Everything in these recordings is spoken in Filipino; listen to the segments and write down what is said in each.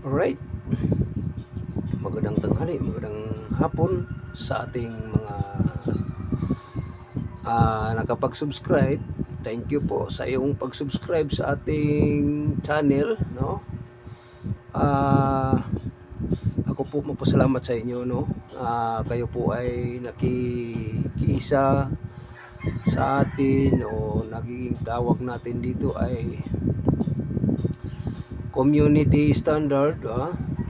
Alright, magandang tanghali, magandang hapon sa ating mga nakapag-subscribe. Thank you po sa iyong pag-subscribe sa ating channel, no? Ah, ako po magpasalamat sa inyo, no? Kayo po ay nakikiisa sa atin, o nagiging tawag natin dito ay community standard.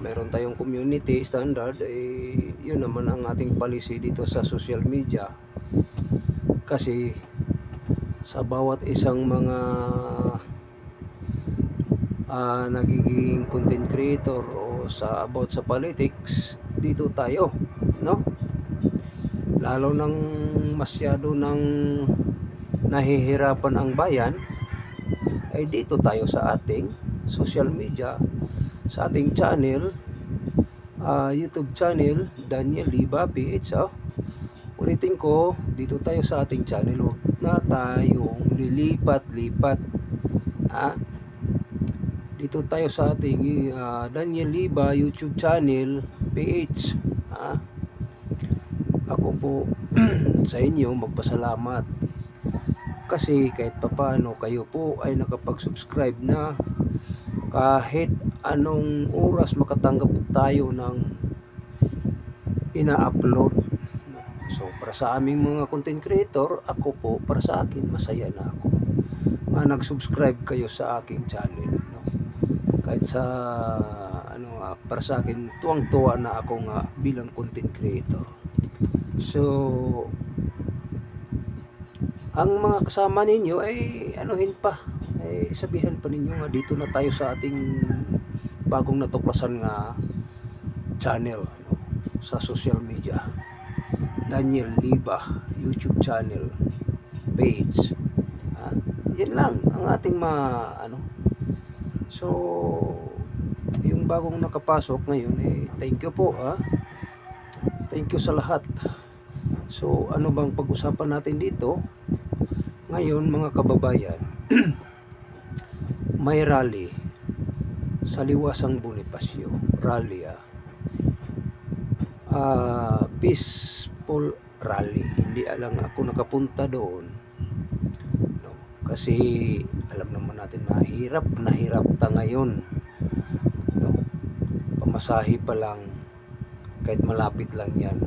Meron tayong community standard, yun naman ang ating policy dito sa social media. Kasi sa bawat isang mga nagiging content creator o about sa politics, dito tayo, no? Lalo nang masyado nang nahihirapan ang bayan, ay dito tayo sa ating social media, sa ating channel, YouTube channel, Daniel Liba PH. Ulitin ko, dito tayo sa ating channel, huwag na tayong lilipat-lipat. Dito tayo sa ating Daniel Liba YouTube channel PH. Ako po sa inyo magpasalamat kasi kahit papano kayo po ay nakapag-subscribe na. Kahit anong oras makatanggap tayo ng ina-upload. So para sa aming mga content creator, ako po, para sa akin, masaya na ako nag-subscribe kayo sa aking channel, no? Kahit sa para sa akin, tuwang-tuwa na ako nga bilang content creator. So ang mga kasama ninyo ay anuhin pa, ay sabihan pa ninyo nga dito na tayo sa ating bagong natuklasan nga channel, no? Sa social media, Daniel Liba YouTube channel page. Yan lang ang ating so yung bagong nakapasok ngayon, thank you po, thank you sa lahat. So ano bang pag-usapan natin dito ngayon, mga kababayan? May rally sa Liwasang Bonifacio, rally, peaceful rally. Hindi lang ako nakapunta doon, no? Kasi alam naman natin na hirap ta ngayon, no? Pamasahe pa lang, kahit malapit lang yan,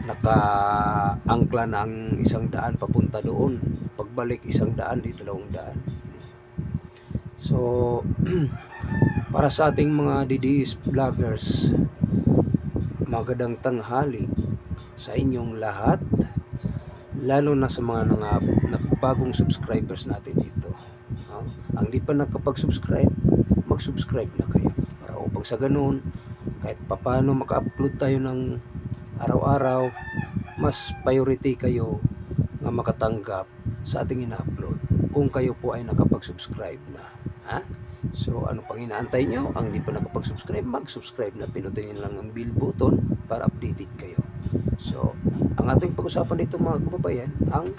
naka-angkla na ang 100 papunta doon, pagbalik 100, di 200. So para sa ating mga DDS vloggers, magandang tanghali sa inyong lahat, lalo na sa mga bagong subscribers natin dito. Ang di pa nakapag-subscribe, mag-subscribe na kayo para upang sa ganun, kahit papano maka-upload tayo ng araw-araw, mas priority kayo nga makatanggap sa ating ina-upload kung kayo po ay nakapag-subscribe na. So ano pang inaantay nyo? Ang hindi pa nakapag-subscribe, mag-subscribe na, pinutin nyo lang ang bell button para updated kayo. So ang ating pag-usapan dito, mga kababayan, ang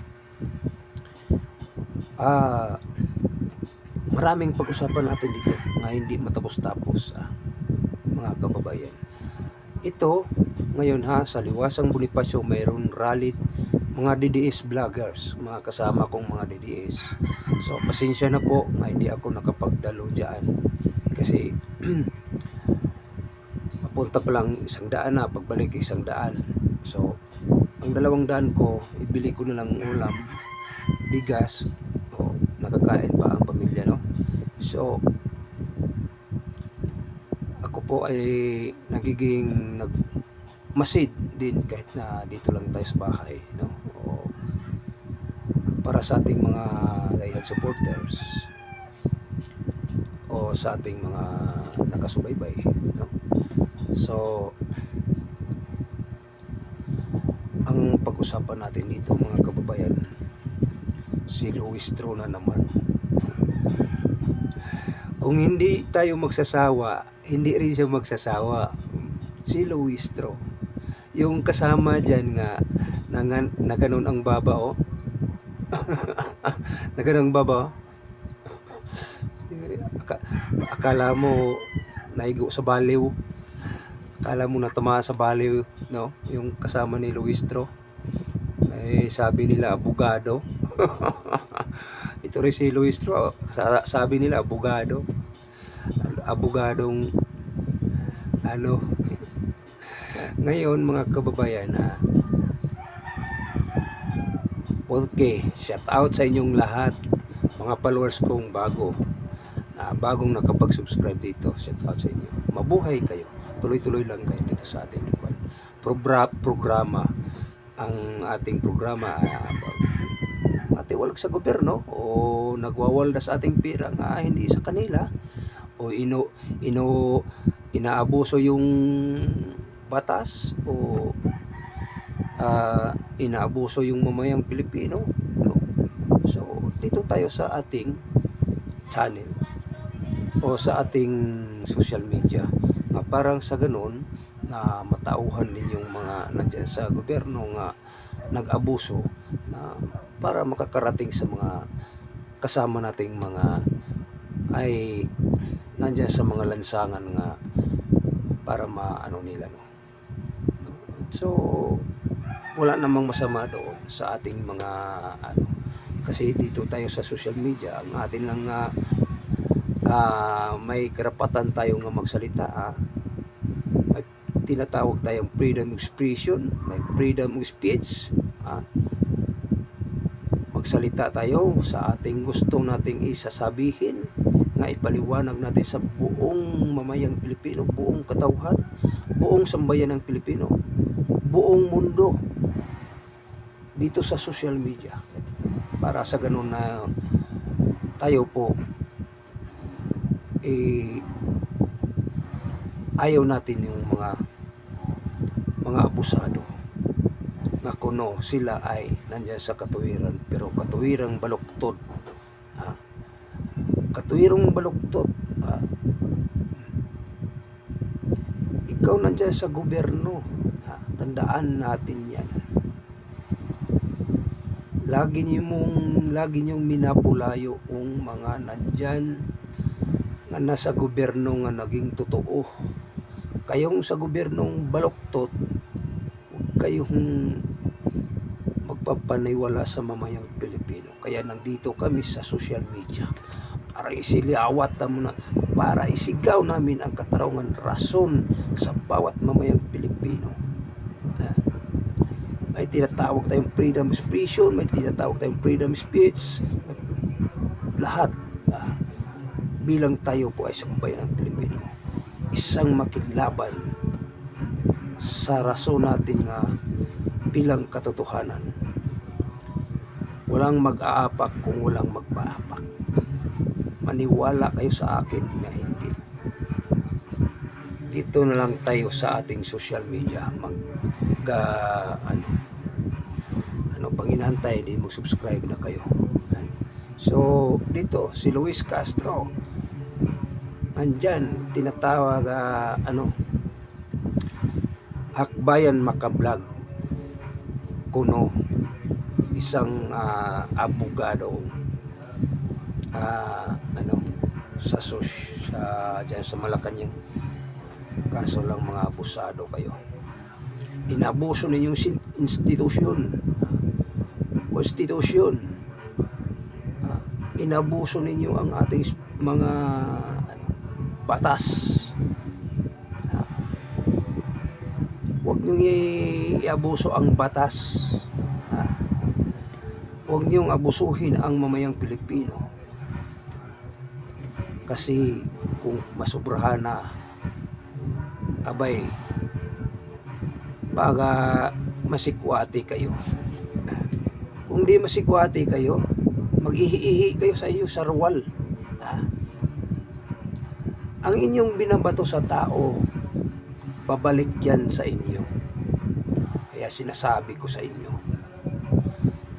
maraming pag-usapan natin dito nga hindi matapos-tapos, mga kababayan. Ito ngayon, sa Liwasang Bonifacio, mayroon rally, mga DDS vloggers, mga kasama kong mga DDS. So pasensya na po nga hindi ako nakapagdalo dyan kasi papunta pa lang 100 na, pagbalik 100. So ang 200 ko, ibili ko na lang ulam, bigas, o nakakain pa ang pamilya, no? So ako po ay nagiging masid din kahit na dito lang tayo sa bahay, no? O para sa ating mga diehard supporters o sa ating mga nakasubaybay, no? So ang pag-usapan natin dito, mga kababayan, si Luistro na naman. Kung hindi tayo magsasawa, hindi rin siya magsasawa. Si Luistro, yung kasama dyan nga na ganun ang baba, na ganun ang baba, Aka- akala mo naigo sa baliw, akala mo natama sa baliw, no? Yung kasama ni Luistro, eh, sabi nila abogado. Ito rin si Luistro, sabi nila abogado, abogadong ano. Ngayon mga kababayan, okay, shout out sa inyong lahat, mga followers kong bagong nakapag-subscribe dito. Shout out sa inyo. Mabuhay kayo. Tuloy-tuloy lang kayo dito sa ating programa. Ang ating programa, matiwalag sa gobyerno o nagwawalda sa ating pira nga hindi sa kanila, o inaabuso yung batas, o inaabuso yung mamayang Pilipino, no? So dito tayo sa ating channel o sa ating social media, parang sa ganun na matauhan din yung mga nandyan sa gobyerno nga nag-abuso, na para makakarating sa mga kasama nating mga ay nandyan sa mga lansangan nga para maano nila, no? So wala namang masama doon sa ating mga ano, kasi dito tayo sa social media, ang atin lang may karapatan tayo nga magsalita, may tinatawag tayong freedom of expression, may freedom of speech, magsalita tayo sa ating gusto nating isasabihin, nga ipaliwanag natin sa buong mamayang Pilipino, buong katauhan, buong sambayan ng Pilipino, buong mundo, dito sa social media, para sa ganun na tayo po ayaw natin yung mga abusado na kuno sila ay nandyan sa katuwiran, pero katuwirang baluktot, katuwirang baluktot. Ikaw nandyan sa gobyerno, tandaan natin yan. Lagi niyong minapulayo ang mga nandyan nga nasa gobyerno nga naging totoo. Kayong sa gobyernong baluktot, huwag kayong magpapaniwala sa mamayang Pilipino. Kaya nandito kami sa social media para isiliawat na, para isigaw namin ang katarungan rason sa bawat mamayang Pilipino. May tinatawag tayong freedom of expression, may tinatawag tayong freedom of speech, lahat. Bilang tayo po ay sambayan ng Pilipino, isang makilaban sa rason natin nga bilang katotohanan. Walang mag-aapak kung walang magpaapak. Maniwala kayo sa akin na hindi. Dito na lang tayo sa ating social media pang inantay, di mag-subscribe na kayo. So dito si Luis Castro, nandyan tinatawag Akbayan Makablog, kuno isang abogado sa dyan sa Malacanang. Kaso lang mga abusado kayo, inabuso ninyong institusyon, konstitusyon, inabuso ninyo ang ating mga batas. Huwag nyo iabuso ang batas, huwag nyo abusuhin ang mamayang Pilipino, kasi kung masubrahan na, abay, baga masikwati kayo. Kung di masikwati kayo, mag-ihi-ihi kayo sa inyo sarwal. Ang inyong binabato sa tao, babalik yan sa inyo. Kaya sinasabi ko sa inyo,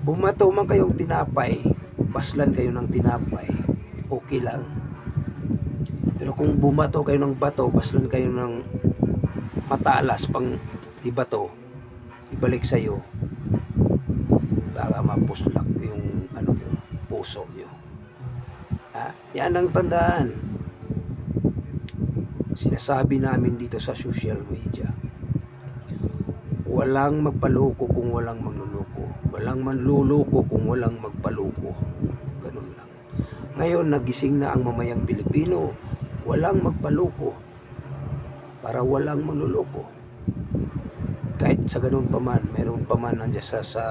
bumato man kayong tinapay, baslan kayo ng tinapay, okay lang. Pero kung bumato kayo ng bato, baslan kayo ng matalas pang ibato, ibalik sa'yo, baka mapuslak yung puso nyo. Yan ang tandaan. Sinasabi namin dito sa social media, walang magpaloko kung walang manluloko. Walang manluloko kung walang magpaloko. Ganun lang. Ngayon, nagising na ang mamayang Pilipino, walang magpaloko para walang manluloko. Kahit sa ganun pa man, meron pa man nandiyan sa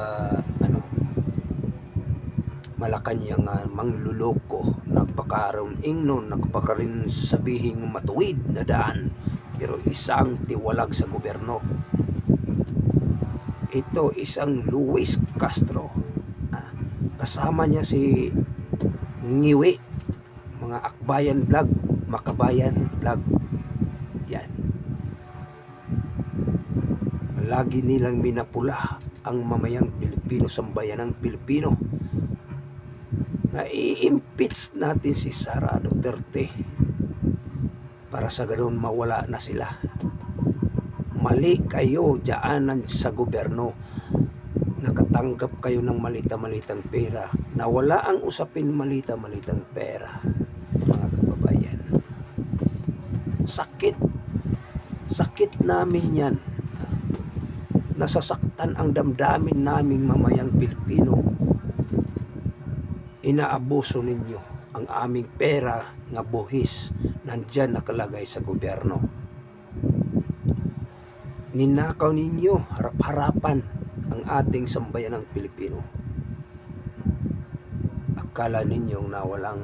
Malacanang mangluloko, nagpakaroon ingnon, nagpakarin sabihin matuwid na daan, pero isang tiwalag sa gobyerno. Ito isang Luis Castro. Kasama niya si Ngiwi, mga Akbayan Vlog, Makabayan Vlog. Yan. Lagi nilang minapula ang mamayang Pilipino, sambayanang Pilipino. Na i-impeach natin si Sara Duterte para sa ganoon mawala na sila. Mali kayo diyaanan sa gobyerno. Nakatanggap kayo ng malita-malitang pera. Nawala ang usapin malita-malitang pera. Mga kababayan. Sakit namin yan. Nasasaktan ang damdamin naming mamayang Pilipino. Inaabuso ninyo ang aming pera nga buhis nandyan nakalagay sa gobyerno. Ninakaw ninyo harap-harapan ang ating sambayanang Pilipino. Akala ninyo na walang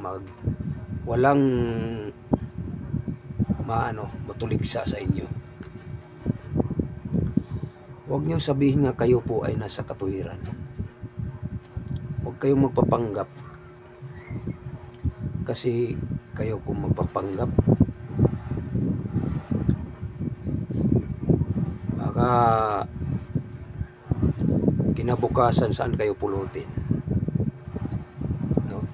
matuligsa sa inyo. Huwag niyo sabihin nga kayo po ay nasa katuwiran. Huwag kayong magpapanggap. Kasi kayo kung magpapanggap, baka kinabukasan saan kayo pulutin. No?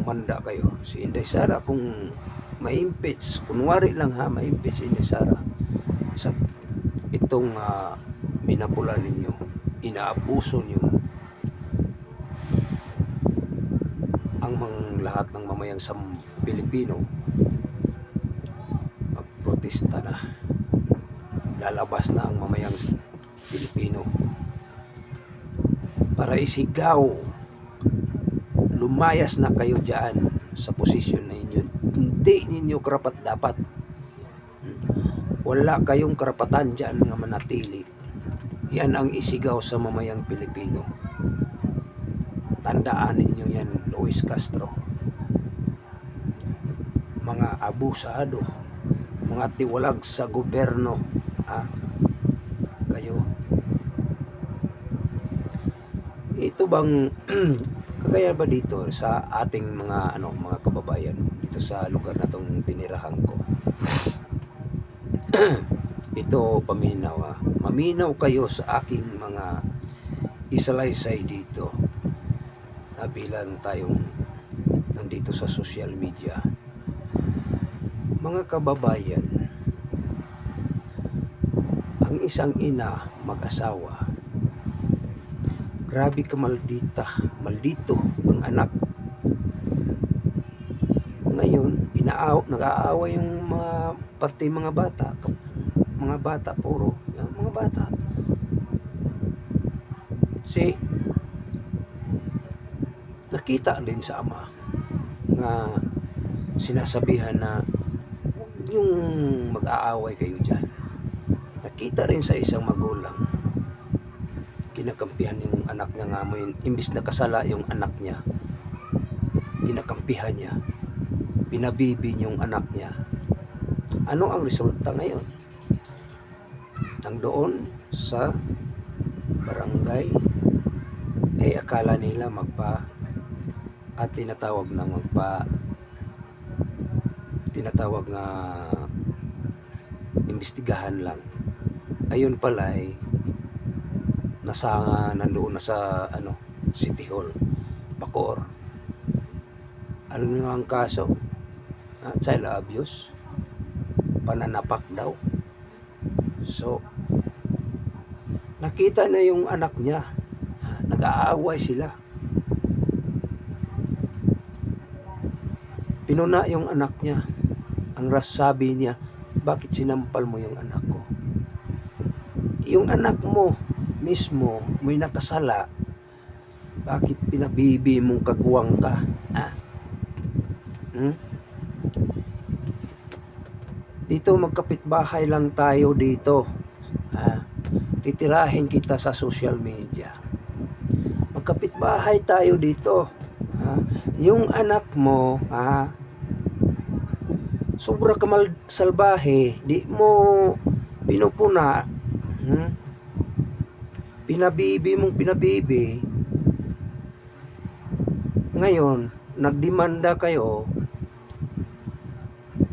Umanda kayo. Si Inday Sara kung ma-impeach, kunwari lang ma-impeach si Inday Sara sa itong minapula ninyo, inaabuso nyo ang lahat ng mamayang Pilipino, magprotesta na, lalabas na ang mamayang Pilipino para isigaw, lumayas na kayo dyan sa posisyon na inyo. Hindi ninyo karapat dapat, wala kayong karapatan dyan nga manatili. Yan ang isigaw sa mamayang Pilipino. Tandaan ninyo yan, Luis Castro. Mga abusado, mga tiwalag sa gobyerno, kayo. Ito bang kagaya ba dito sa ating mga kababayan dito sa lugar na tong tinirahan ko? Ito paminaw, maminaw kayo sa aking mga isalaysay dito na bilang tayong nandito sa social media. Mga kababayan, ang isang ina mag-asawa, grabe ka maldito ang anak. Ngayon, nag-aaway yung mga bata, puro mga bata. Nakita din sa ama nga sinasabihan na huwag yung mag-aaway kayo dyan. Nakita rin sa isang magulang, kinakampihan yung anak niya nga mo, imbis na kasala yung anak niya, kinakampihan niya, pinabibi yung anak niya. Ano ang resulta ngayon? Ang doon sa barangay ay akala nila tinatawag nga imbestigahan lang. Ayun pala ay nandoon na sa City Hall, Bacoor. Ano nga ang kaso? Child abuse, pananapak daw. So nakita na yung anak niya, nag-aaway sila. Pinuna yung anak niya. Ang sabi niya, bakit sinampal mo yung anak ko? Yung anak mo mismo may nakasala, bakit pinabibi mong kagwang ka? Ah? Hmm? Dito magkapitbahay lang tayo dito. Titirahin kita sa social media. Magkapitbahay tayo dito. Yung anak mo, sobra kamal salbahe, di mo pinupuna, pinabibi mong pinabibi. Ngayon, nagdemanda kayo,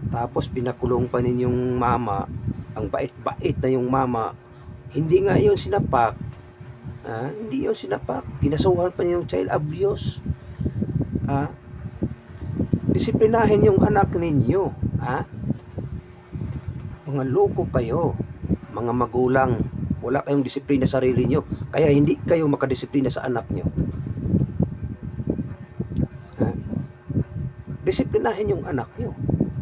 tapos pinakulong pa ninyong mama, ang bait-bait na yung mama, hindi nga yun sinapak, hindi yun sinapak, kinasuhan pa niyo yung child abuse. Disiplinahin yung anak ninyo, mga loko kayo, mga magulang, wala kayong disiplina sa sarili nyo, kaya hindi kayo makadisiplina sa anak nyo. Disiplinahin yung anak nyo,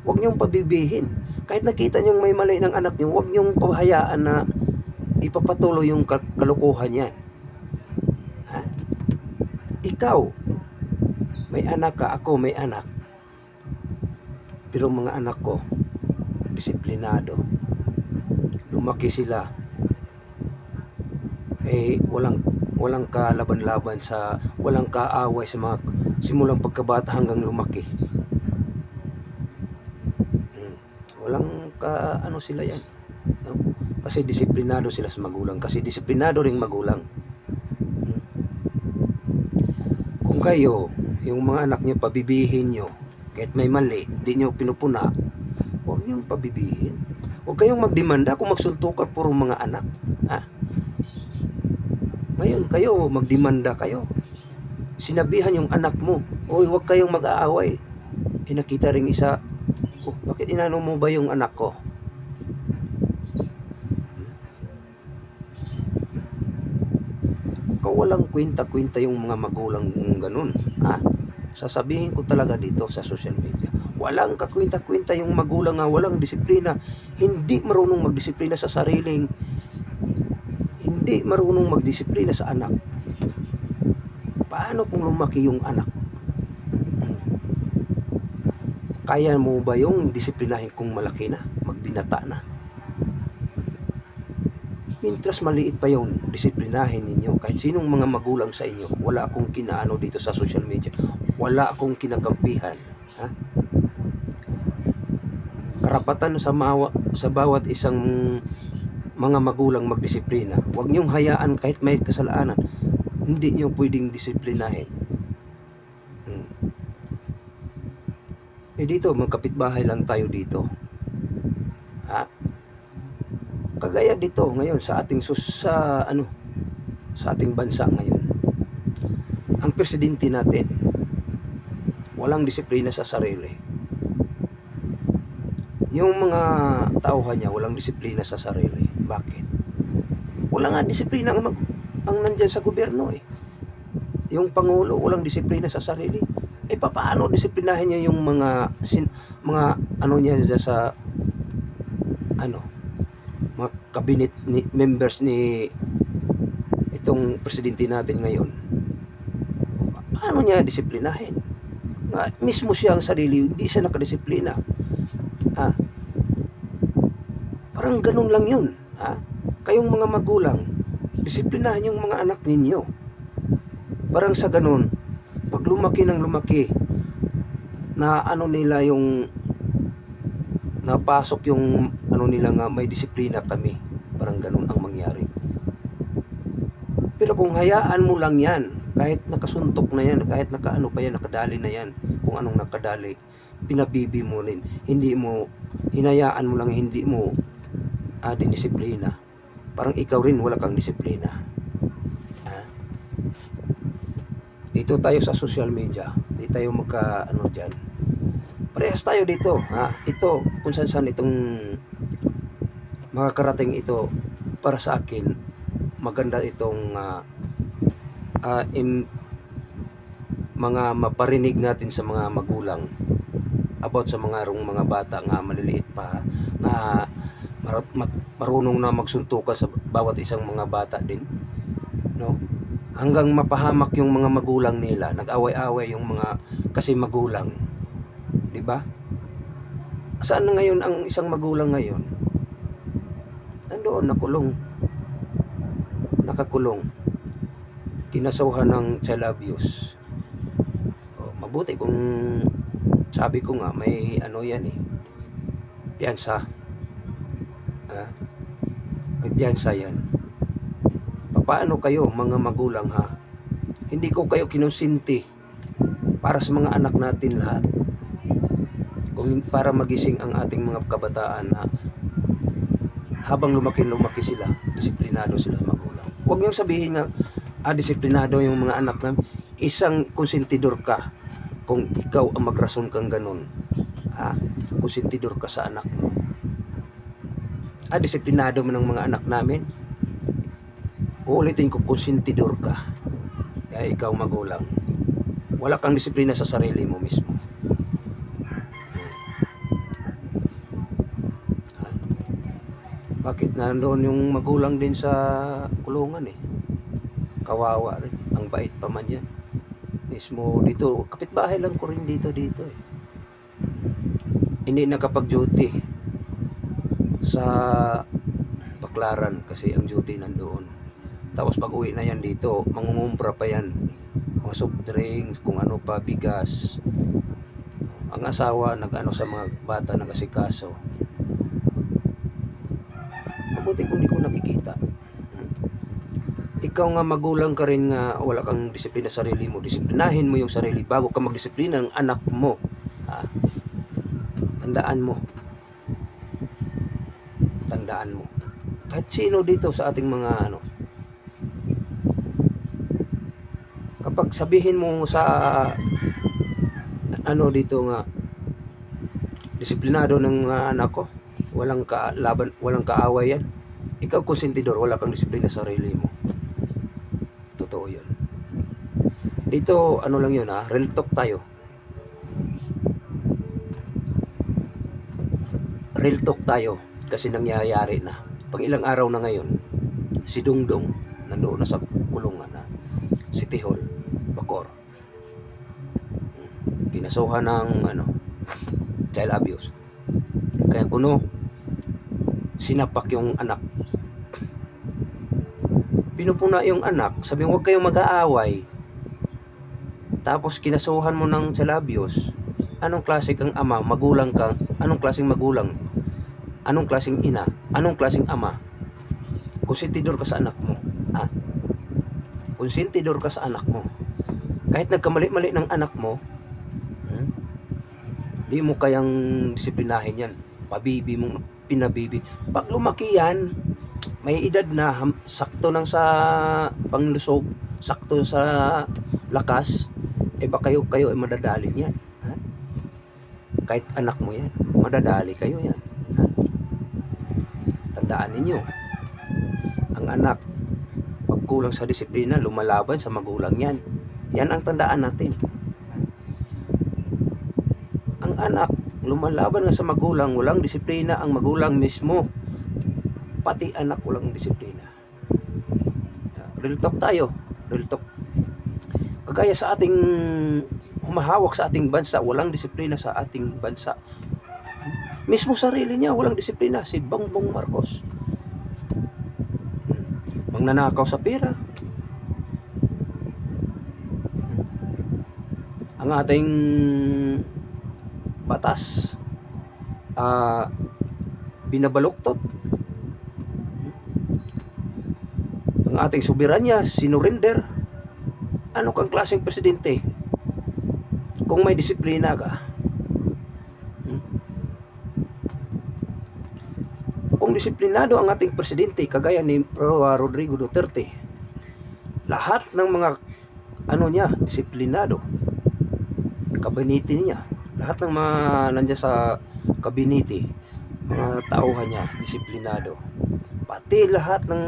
huwag nyong pabibihin. Kahit nakita nyong may mali ng anak nyo, huwag nyong pahayaan na ipapatuloy yung kalukuhan yan. Ikaw, may anak ka, ako may anak. Pero mga anak ko, disiplinado. Lumaki sila. Walang kalaban-laban walang kaaway sa mga simulang pagkabata hanggang lumaki. Walang sila yan. No? Kasi disiplinado sila sa magulang. Kasi disiplinado ring magulang. Kung kayo, yung mga anak nyo, pabibihin nyo, kahit may mali, hindi nyo pinupuna, huwag nyo pabibihin. Huwag kayong magdemanda kung magsuntukan puro mga anak. Ngayon kayo, magdemanda kayo. Sinabihan yung anak mo, oy, huwag kayong mag-aaway. Nakita rin isa, bakit inano mo ba yung anak ko? Walang kwenta-kwenta yung mga magulang ganun. Sasabihin ko talaga dito sa social media, walang kakwenta-kwenta yung magulang nga walang disiplina, hindi marunong magdisiplina sa sariling, hindi marunong magdisiplina sa anak. Paano kung lumaki yung anak? Kaya mo ba yung disiplinahin kung malaki na, magbinata na? Mintras maliit pa yun, disiplinahin ninyo. Kahit sinong mga magulang sa inyo, wala akong kinaano dito sa social media. Wala akong kinakampihan. Karapatan sa bawat isang mga magulang magdisiplina. Huwag niyong hayaan kahit may kasalanan, hindi niyo pwedeng disiplinahin. Dito, magkapitbahay lang tayo dito. Kagaya dito ngayon sa ating sa ating bansa ngayon, ang presidente natin walang disiplina sa sarili. Yung mga tauhan niya walang disiplina sa sarili. Bakit? Wala nga disiplina ang nandyan sa gobyerno Yung pangulo walang disiplina sa sarili. Paano disiplinahin niya yung mga niya sa mga cabinet members ni itong presidente natin ngayon? Paano niya disiplinahin? Mismo siya ang sarili, hindi siya nakadisiplina. Parang ganun lang yun. Kayong mga magulang, disiplinahin yung mga anak ninyo. Parang sa ganun, pag lumaki ng lumaki, na nila yung napasok yung nila nga may disiplina kami, parang ganun ang mangyari. Pero kung hayaan mo lang yan, kahit nakasuntok na yan, kahit pa yan, nakadali na yan, kung anong nakadali, pinabibi mo rin, hinayaan mo lang, hindi mo dinisiplina, parang ikaw rin wala kang disiplina. Dito tayo sa social media, di tayo dyan. Parehas tayo dito, ito, kung saan itong makakarating ito, para sa akin, maganda itong mga maparinig natin sa mga magulang about sa mga bata nga maliliit pa, nga marunong na magsuntukan sa bawat isang mga bata din, no? Hanggang mapahamak yung mga magulang nila, nag-away-away yung mga kasi magulang, di ba? Saan na ngayon ang isang magulang ngayon? Nandoon, nakakulong, kinasuhan ng child abuse. Mabuti kung sabi ko nga may ano yan piyansa. May piyansa yan. Paano kayo mga magulang Hindi ko kayo kinusinti para sa mga anak natin lahat. Para magising ang ating mga kabataan na habang lumaki sila, disiplinado sila sa magulang. Huwag niyong sabihin na disiplinado yung mga anak namin. Isang konsentidor ka kung ikaw ang magrason kang ganun. Konsentidor ka sa anak mo. Disiplinado mo ng mga anak namin. Uulitin ko, konsentidor ka. Kaya ikaw magulang, wala kang disiplina sa sarili mo mismo. Bakit nandoon yung magulang din sa kulungan kawawa rin, ang bait pa man yan mismo. Dito kapitbahay lang ko rin dito hindi nakapag-duty sa Baklaran kasi ang duty nandoon. Tapos pag uwi na yan dito, mangungumpra pa yan, mga soft drinks, kung ano pa, bigas. Ang asawa nag-ano sa mga bata, nag-asikaso. Mabuti kung di ko nakikita. Ikaw nga magulang ka rin nga wala kang disiplina sa sarili mo. Disiplinahin mo yung sarili bago ka magdisiplina ng anak mo. Tandaan mo. Kahit sino dito sa ating mga kapag sabihin mo sa dito nga disiplinado ng anak ko, walang kaalaban, walang kaaway yan, ikaw konsentidor, wala kang disiplina sa sarili mo. Totoo yun. Dito lang yun real talk tayo. Real talk tayo kasi nangyayari na. Pag ilang araw na ngayon, si Dungdung nandoon na sa kulungan City Hall, Bacoor. Kinasuhan ng child abuse. Kaya kuno sinapak yung anak. Pinupuna yung anak, sabi mo huwag kayong mag-aaway. Tapos kinasuhan mo ng child abuse. Anong klase kang ama? Magulang ka? Anong klaseng magulang? Anong klaseng ina? Anong klaseng ama? Konsentidor ka sa anak mo. Konsentidor ka sa anak mo. Kahit nagkamali-mali ng anak mo, di mo kayang disiplinahin yan. Pabibi mong pinabibi. Pag lumaki yan, may edad na, sakto nang sa panglusog, sakto sa lakas, baka kayo ay madadali yan. Kahit anak mo yan, madadali kayo yan. Tandaan ninyo, ang anak pag kulang sa disiplina, lumalaban sa magulang yan. Yan ang tandaan natin. Ang anak lumalaban nga sa magulang, walang disiplina ang magulang mismo, pati anak walang disiplina. Real talk tayo, real talk. Kagaya sa ating humahawak sa ating bansa, walang disiplina sa ating bansa. Mismo sarili niya walang disiplina, si Bongbong Marcos. Mangnanakaw sa pera. Ang ating batas binabaluktot. Ang ating soberanya sinurrender. Ano kang klaseng presidente kung may disiplina ka? Kung disiplinado ang ating presidente kagaya ni Rodrigo Duterte, lahat ng mga niya disiplinado, kabinete niya, lahat ng mga nandiyan sa kabinete, mga tauhan niya disiplinado, pati lahat ng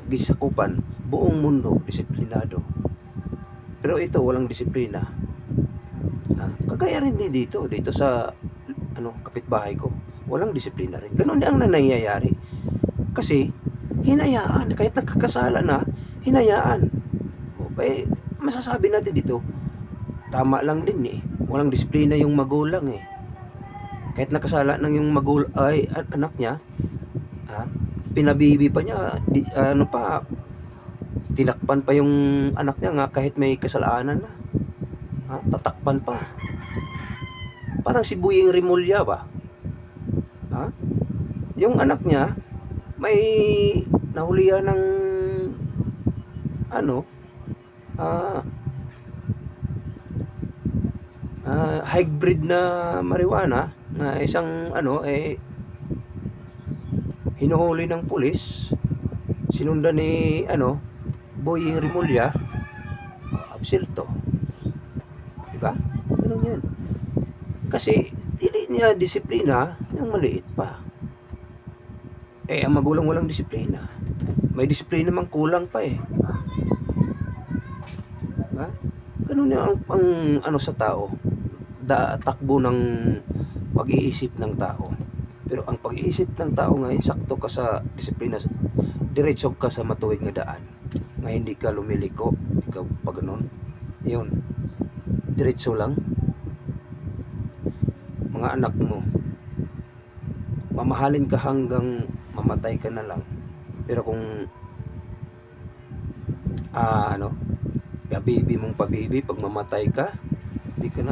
gisakupan, buong mundo disiplinado. Pero ito walang disiplina. Kagaya rin din dito sa kapitbahay ko. Walang disiplina rin. Ganun din ang nangyayari. Kasi hinayaan, kahit nagkakasala na, hinayaan. Okay, masasabi natin dito, tama lang din eh. Walang disiplina yung magulang eh. Kahit nakasala ng yung anak niya, pinabibi pa niya, tinakpan pa yung anak niya nga kahit may kasalanan na. Tatakpan pa. Parang si Buying Rimulya ba? Yung anak niya, may nahulihan ng hybrid na marijuana na isang hinuhuli ng pulis, sinundan ni Boying Rimulya, absilto. Diba? Ganun yun. Kasi hindi niya disiplina yung maliit pa. Ang magulang walang disiplina. May disiplina mang kulang pa eh. Diba? Ganun yung ang sa tao. Takbo ng pag-iisip ng tao. Pero ang pag-iisip ng tao ngayon, sakto ka sa disiplina, diretso ka sa matuwid nga daan. Nga hindi ka lumiliko, hindi ka pag ganun. Yun. Diretso lang. Mga anak mo, mamahalin ka hanggang mamatay ka na lang. Pero kung pabibi mong pabibi, pag mamatay ka, di ka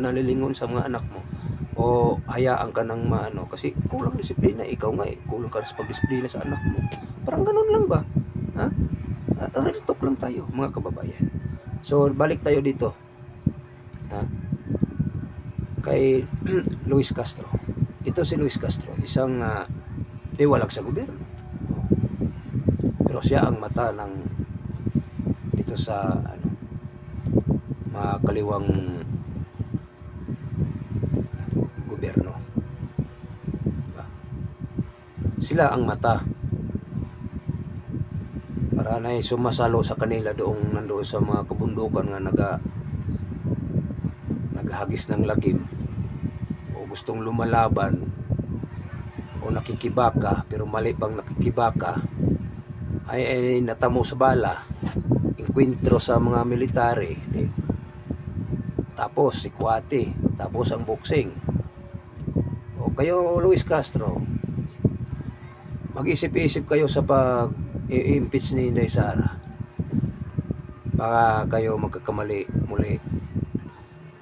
nalilingon sa mga anak mo, o hayaan ka ng kasi kulang disiplina. Ikaw nga kulang ka sa pagdisiplina sa anak mo. Parang ganun lang ba? Real talk lang tayo mga kababayan. So balik tayo dito kay Luis Castro. Ito si Luis Castro, isang tiwalag sa gobyerno, pero siya ang mata ng dito sa mga kaliwang gobyerno. Diba? Sila ang mata para na sumasalo sa kanila nandoon sa mga kabundukan nga naghagis ng lagim, o gustong lumalaban, o nakikibaka, pero mali pang nakikibaka, ay natamo sa bala, inkwentro sa mga military, tapos si Kwate, tapos ang boxing. O kayo Luis Castro, mag-isip-isip kayo sa pag-impeach ni Inday Sara. Baka kayo magkakamali muli.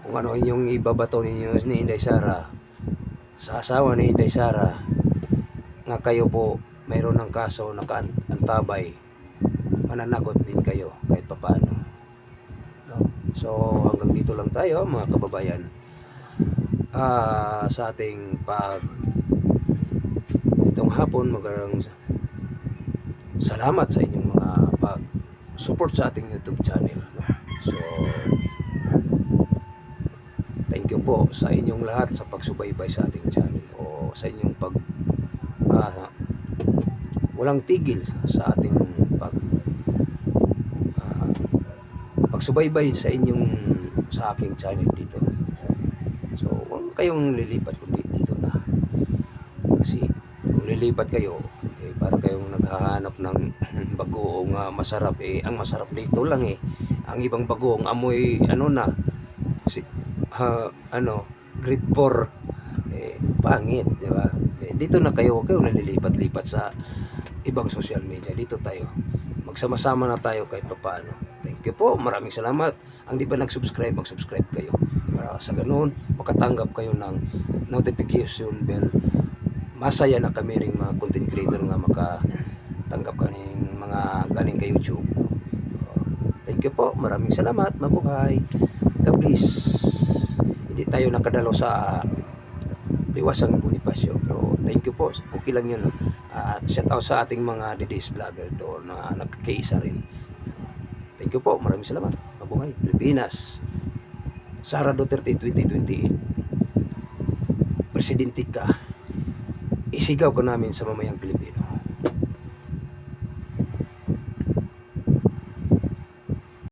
Kung ano yung ibabato ninyo ni Inday Sara sa asawa ni Inday Sara, nga kayo po mayroon ng kaso nakaantabay, mananagot din kayo kahit papaano. So hanggang dito lang tayo mga kababayan sa ating itong hapon. Maraming salamat sa inyong mga support sa ating YouTube channel. So thank you po sa inyong lahat sa pagsubaybay sa ating channel, o sa inyong walang tigil sa ating pagsubaybay sa aking channel dito. So huwag kayong lilipat kundi dito na, kasi kung lilipat kayo para kayong naghahanap ng bagoong masarap. Ang masarap dito lang ang ibang bagoong amoy grade 4 pangit, di ba? Dito na kayo, huwag kayong nalilipat-lipat sa ibang social media. Dito tayo, magsama-sama na tayo kahit papaano. Thank you po, maraming salamat. Ang di pa nag-subscribe, mag-subscribe kayo para sa ganoon makatanggap kayo ng notification bell. Masaya na kami ring mga content creator nga makatanggap kaning mga galing kay YouTube. Thank you po, maraming salamat. Mabuhay. God bless. Hindi tayo nakadalo sa Liwasang Bonifacio, pero thank you po, okay lang yun. Shout out sa ating mga DDS vlogger doon na nagkakaisa rin. Thank you po, maraming salamat. Mabuhay Pilipinas. Sara Duterte 2028, presidente ka, isigaw ka namin sa mamayang Pilipino.